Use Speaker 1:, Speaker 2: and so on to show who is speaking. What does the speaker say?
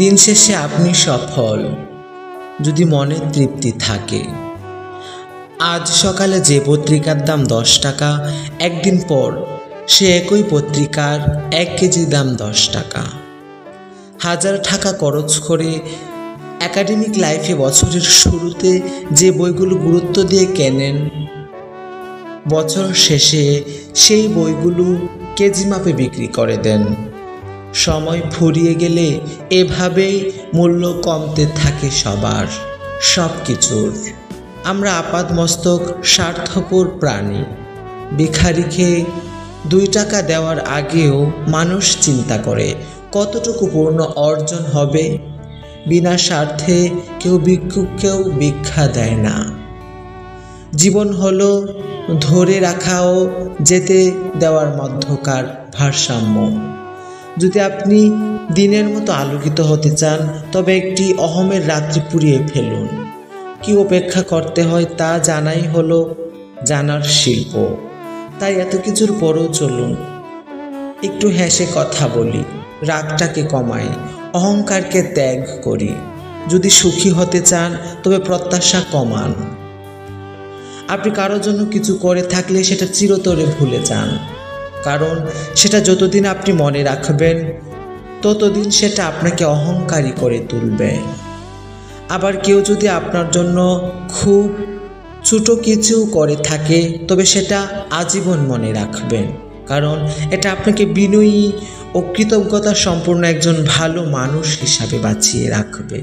Speaker 1: দিন শেষে আপনি সফল যদি মনে তৃপ্তি থাকে। আজ সকালে যে পত্রিকার দাম 10 টাকা, একদিন পর সে একই পত্রিকার 1 কেজি দাম 10 টাকা। 1000 টাকা খরচ করে একাডেমিক লাইফে বছরের শুরুতে যে বইগুলো গুরুত্ব দিয়ে কেনেন, বছর শেষে সেই বইগুলো কেজি মাপে বিক্রি করে দেন। সময় ফুরিয়ে গেলে এভাবেই মূল্য কমতে থাকে সবার, সব কিছুর। আমরা আপাদমস্তক স্বার্থপর প্রাণী। ভিখারিকে 2 টাকা দেওয়ার আগেও মানুষ চিন্তা করে কতটুকু পূর্ণ অর্জন হবে। বিনা স্বার্থে কেউ ভিক্ষুককেও ভিক্ষা দেয় না। জীবন হলো ধরে রাখা ও যেতে দেওয়ার মধ্যকার ভারসাম্য। যদি আপনি দিনের মতো আলোকিত হতে চান, তবে একটি অহমের রাত্রি পুড়িয়ে ফেলুন। কি অপেক্ষা করতে হয় তা জানাই হলো জানার শিল্প। তাই এত কিছুর পরও চলুন একটু হেসে কথা বলি, রাগটাকে কমাই, অহংকারকে ত্যাগ করি। যদি সুখী হতে চান তবে প্রত্যাশা কমান। আপনি কারোর জন্য কিছু করে থাকলে সেটা চিরতরে ভুলে যান, কারণ সেটা যতদিন আপনি মনে রাখবেন ততদিন সেটা আপনাকে অহংকারী করে তুলবে। আবার কেউ যদি আপনার জন্য খুব ছোট কিছু করে থাকে তবে সেটা আজীবন মনে রাখবেন, কারণ এটা আপনাকে বিনয়ী ও কৃতজ্ঞতা সম্পন্ন একজন ভালো মানুষ হিসাবে বাঁচিয়ে রাখবে।